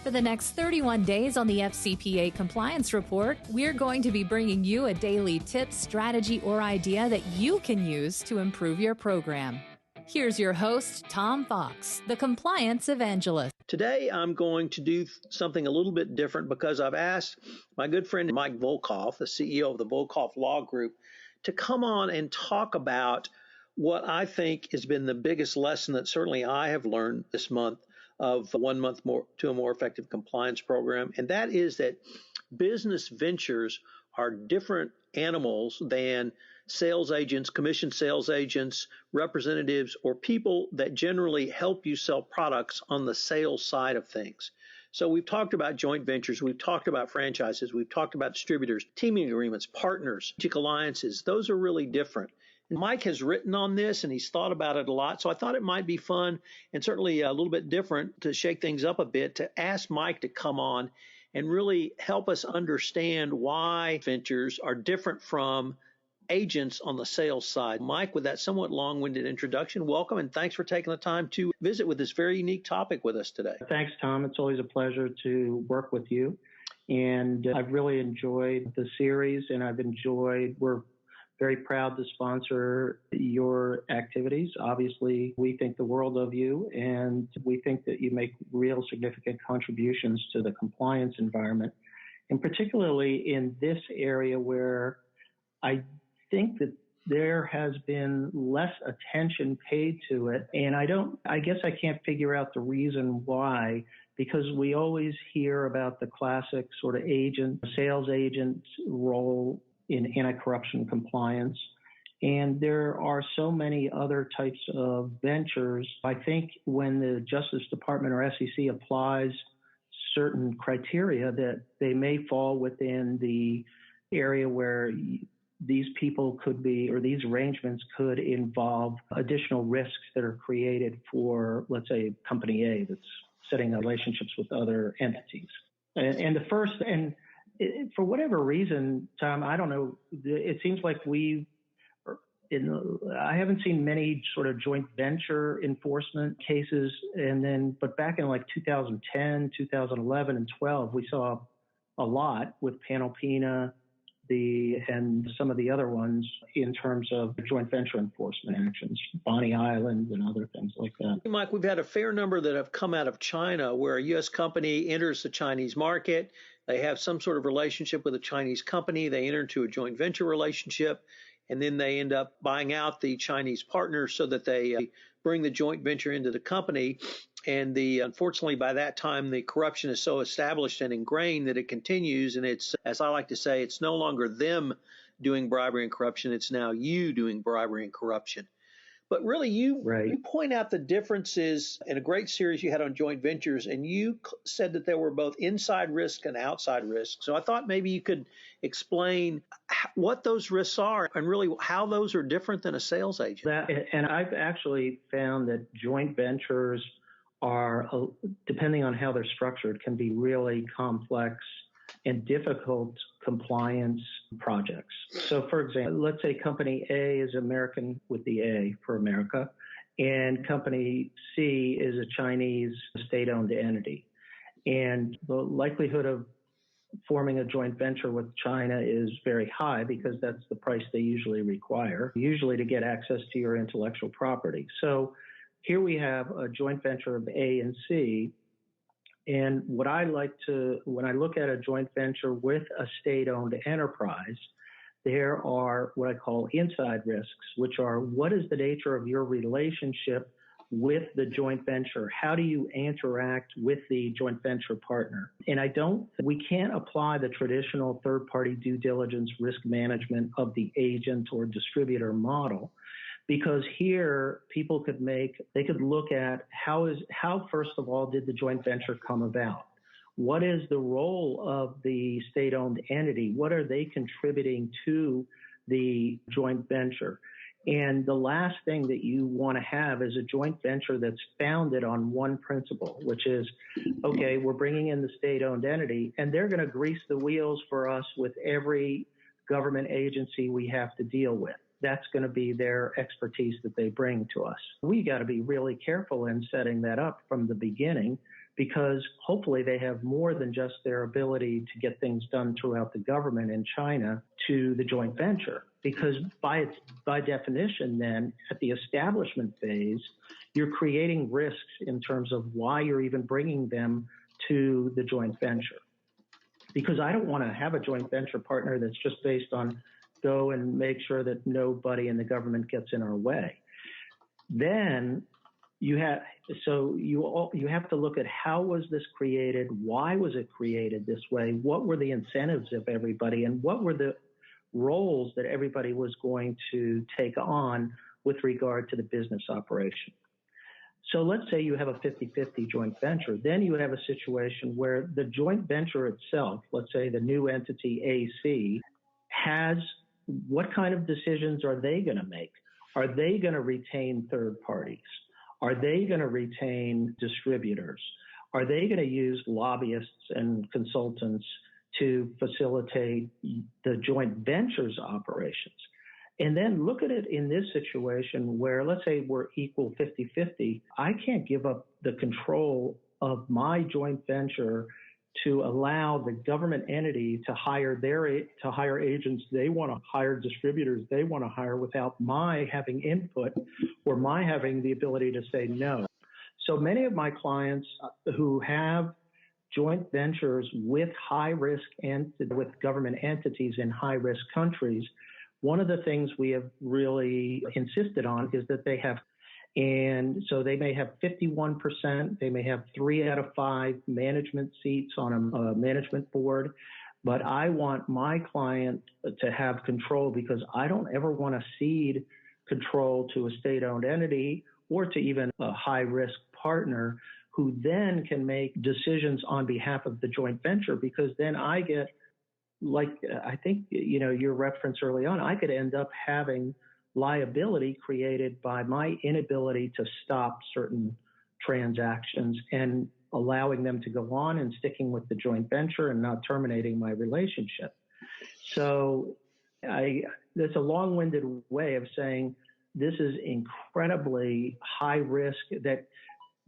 For the next 31 days on the FCPA Compliance Report, we're going to be bringing you a daily tip, strategy, or idea that you can use to improve your program. Here's your host, Tom Fox, the Compliance Evangelist. Today, I'm going to do something a little bit different because I've asked my good friend Mike Volkov, the CEO of the Volkov Law Group, to come on and talk about what I think has been the biggest lesson that certainly I have learned this month of 1 month more to a more effective compliance program. And that is that business ventures are different animals than sales agents, commission sales agents, representatives, or people that generally help you sell products on the sales side of things. So we've talked about joint ventures, we've talked about franchises, we've talked about distributors, teaming agreements, partners, strategic alliances. Those are really different. And Mike has written on this and he's thought about it a lot. So I thought it might be fun and certainly a little bit different to shake things up a bit, to ask Mike to come on and really help us understand why ventures are different from agents on the sales side. Mike, with that somewhat long-winded introduction, welcome and thanks for taking the time to visit with this very unique topic with us today. Thanks, Tom. It's always a pleasure to work with you. And I've really enjoyed the series and we're very proud to sponsor your activities. Obviously, we think the world of you, and we think that you make real significant contributions to the compliance environment, and particularly in this area where I think that there has been less attention paid to it. And I guess I can't figure out the reason why, because we always hear about the classic sort of sales agent role in anti-corruption compliance. And there are so many other types of ventures. I think when the Justice Department or SEC applies certain criteria that they may fall within the area where these people could be, or these arrangements could involve additional risks that are created for, let's say, Company A that's setting up relationships with other entities. For whatever reason, Tom, I don't know, it seems like I haven't seen many sort of joint venture enforcement cases. But back in like 2010, 2011, and 12, we saw a lot with Panalpina, and some of the other ones in terms of joint venture enforcement actions, Bonnie Island and other things like that. Mike, we've had a fair number that have come out of China where a U.S. company enters the Chinese market. They have some sort of relationship with a Chinese company. They enter into a joint venture relationship, and then they end up buying out the Chinese partner so that they bring the joint venture into the company. And unfortunately, by that time, the corruption is so established and ingrained that it continues. And it's, as I like to say, it's no longer them doing bribery and corruption. It's now you doing bribery and corruption. But really, you point out the differences in a great series you had on joint ventures, and you said that there were both inside risk and outside risk. So I thought maybe you could explain what those risks are and really how those are different than a sales agent. And I've actually found that joint ventures are, depending on how they're structured, can be really complex and difficult compliance projects. So, for example, let's say Company A is American with the A for America, and Company C is a Chinese state-owned entity. And the likelihood of forming a joint venture with China is very high because that's the price they usually require, usually to get access to your intellectual property. So here we have a joint venture of A and C. And when I look at a joint venture with a state-owned enterprise, there are what I call inside risks, which are what is the nature of your relationship with the joint venture? How do you interact with the joint venture partner? And we can't apply the traditional third-party due diligence risk management of the agent or distributor model, because here people could look at how first of all did the joint venture come about? What is the role of the state-owned entity? What are they contributing to the joint venture? And the last thing that you want to have is a joint venture that's founded on one principle, which is, okay, we're bringing in the state-owned entity, and they're going to grease the wheels for us with every government agency we have to deal with. That's going to be their expertise that they bring to us. We got to be really careful in setting that up from the beginning, because hopefully they have more than just their ability to get things done throughout the government in China to the joint venture. Because by definition, then, at the establishment phase, you're creating risks in terms of why you're even bringing them to the joint venture. Because I don't want to have a joint venture partner that's just based on go and make sure that nobody in the government gets in our way. Then you have to look at how was this created, why was it created this way, what were the incentives of everybody, and what were the roles that everybody was going to take on with regard to the business operation. So let's say you have a 50-50 joint venture. Then you have a situation where the joint venture itself, let's say the new entity AC, has what kind of decisions are they going to make? Are they going to retain third parties? Are they going to retain distributors? Are they going to use lobbyists and consultants to facilitate the joint venture's operations? And then look at it in this situation where, let's say we're equal 50-50. I can't give up the control of my joint venture to allow the government entity to hire agents they want to hire, distributors they want to hire, without my having input or my having the ability to say no. So many of my clients who have joint ventures with high risk and with government entities in high risk countries, one of the things we have really insisted on is that they have, and so they may have 51%, they may have 3 out of 5 management seats on a management board, but I want my client to have control because I don't ever want to cede control to a state-owned entity or to even a high-risk partner who then can make decisions on behalf of the joint venture, because then I get, like I think, your reference early on, I could end up having liability created by my inability to stop certain transactions and allowing them to go on and sticking with the joint venture and not terminating my relationship. So that's a long-winded way of saying this is incredibly high risk that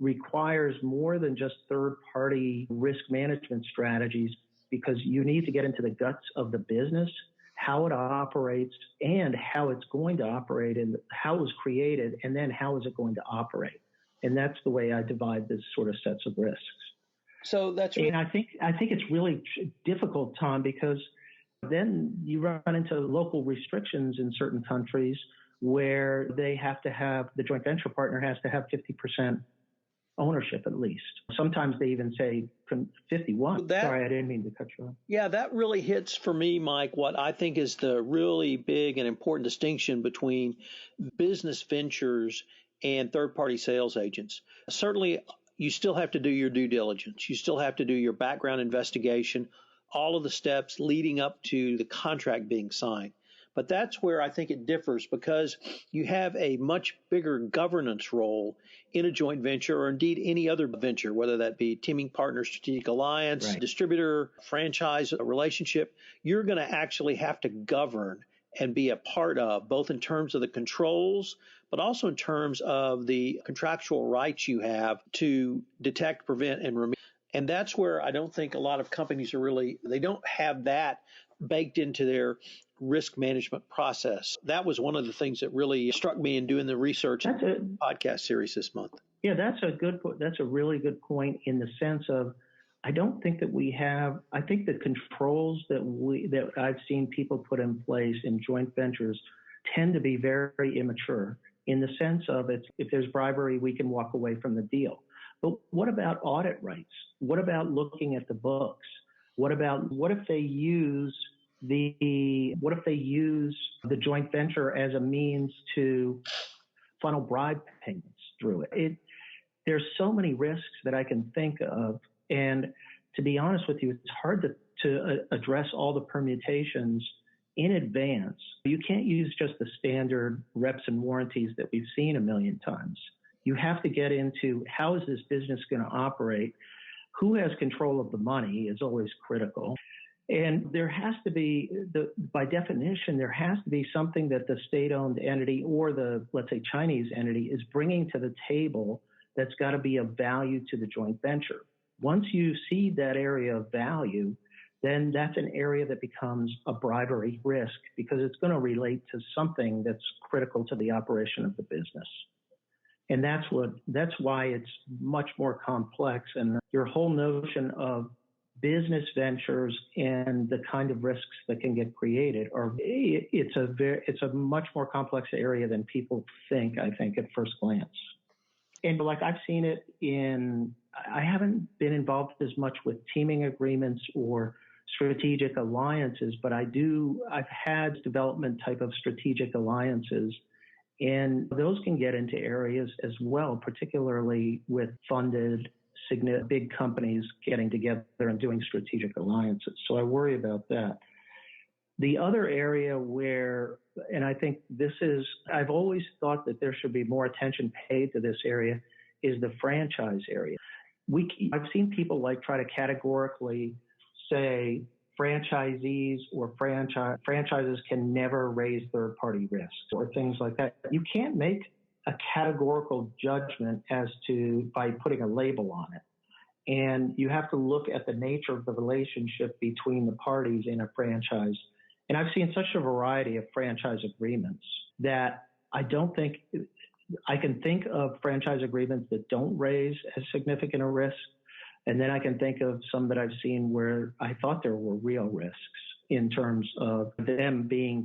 requires more than just third-party risk management strategies, because you need to get into the guts of the business, how it operates and how it's going to operate, and how it was created, and then how is it going to operate. And that's the way I divide this sort of sets of risks. So that's and I think it's really difficult, Tom, because then you run into local restrictions in certain countries where they have to have, the joint venture partner has to have 50% ownership at least. Sometimes they even say 51. Sorry, I didn't mean to cut you off. Yeah, that really hits for me, Mike, what I think is the really big and important distinction between business ventures and third-party sales agents. Certainly, you still have to do your due diligence. You still have to do your background investigation, all of the steps leading up to the contract being signed. But that's where I think it differs, because you have a much bigger governance role in a joint venture, or indeed any other venture, whether that be teaming partner, strategic alliance, right, distributor, franchise relationship. You're going to actually have to govern and be a part of, both in terms of the controls, but also in terms of the contractual rights you have to detect, prevent, and remediate. And that's where I don't think a lot of companies they don't have that baked into their risk management process. That was one of the things that really struck me in doing the research in the podcast series this month. Yeah, that's a really good point, in the sense of, I don't think that we have, I think the controls that I've seen people put in place in joint ventures tend to be very, very immature, in the sense of if there's bribery, we can walk away from the deal. But what about audit rights? What about looking at the books? What if they use the joint venture as a means to funnel bribe payments through it? There's so many risks that I can think of. And to be honest with you, it's hard to address all the permutations in advance. You can't use just the standard reps and warranties that we've seen a million times. You have to get into, how is this business going to operate? Who has control of the money is always critical. And there has to be, by definition, there has to be something that the state-owned entity or the, let's say, Chinese entity is bringing to the table that's got to be of value to the joint venture. Once you see that area of value, then that's an area that becomes a bribery risk because it's going to relate to something that's critical to the operation of the business. And that's why it's much more complex. And your whole notion of business ventures and the kind of risks that can get created it's a much more complex area than people think, I think, at first glance. And like I've seen it I haven't been involved as much with teaming agreements or strategic alliances, but I've had development type of strategic alliances, and those can get into areas as well, particularly with funded big companies getting together and doing strategic alliances. So I worry about that. The other area and I think I've always thought that there should be more attention paid to this area, is the franchise area. I've seen people try to categorically say franchisees or franchises can never raise third-party risks or things like that. You can't make a categorical judgment by putting a label on it. And you have to look at the nature of the relationship between the parties in a franchise. And I've seen such a variety of franchise agreements that I don't think I can think of franchise agreements that don't raise as significant a risk. And then I can think of some that I've seen where I thought there were real risks in terms of them the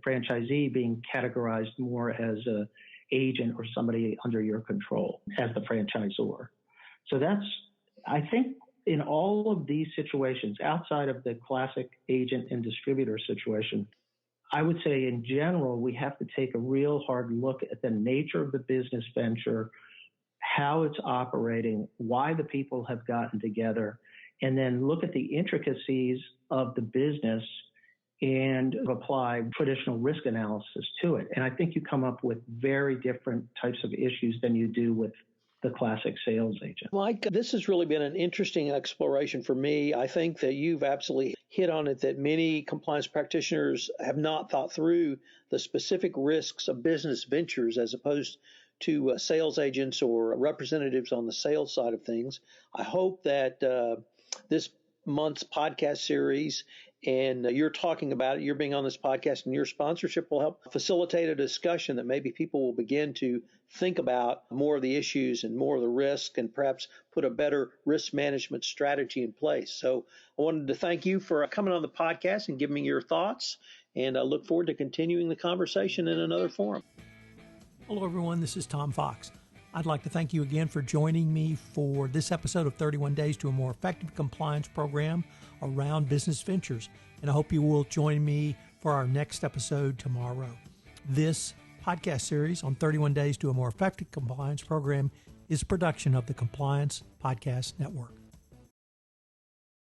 franchisee being categorized more as an agent or somebody under your control as the franchisor. So I think in all of these situations, outside of the classic agent and distributor situation, I would say in general, we have to take a real hard look at the nature of the business venture, how it's operating, why the people have gotten together, and then look at the intricacies of the business and apply traditional risk analysis to it. And I think you come up with very different types of issues than you do with the classic sales agent. Mike, this has really been an interesting exploration for me. I think that you've absolutely hit on it, that many compliance practitioners have not thought through the specific risks of business ventures as opposed to sales agents or representatives on the sales side of things. I hope that this month's podcast series and you're talking about it, you're being on this podcast, and your sponsorship will help facilitate a discussion that maybe people will begin to think about more of the issues and more of the risk and perhaps put a better risk management strategy in place. So I wanted to thank you for coming on the podcast and giving me your thoughts, and I look forward to continuing the conversation in another forum. Hello, everyone. This is Tom Fox. I'd like to thank you again for joining me for this episode of 31 Days to a More Effective Compliance Program around business ventures. And I hope you will join me for our next episode tomorrow. This podcast series on 31 Days to a More Effective Compliance Program is a production of the Compliance Podcast Network.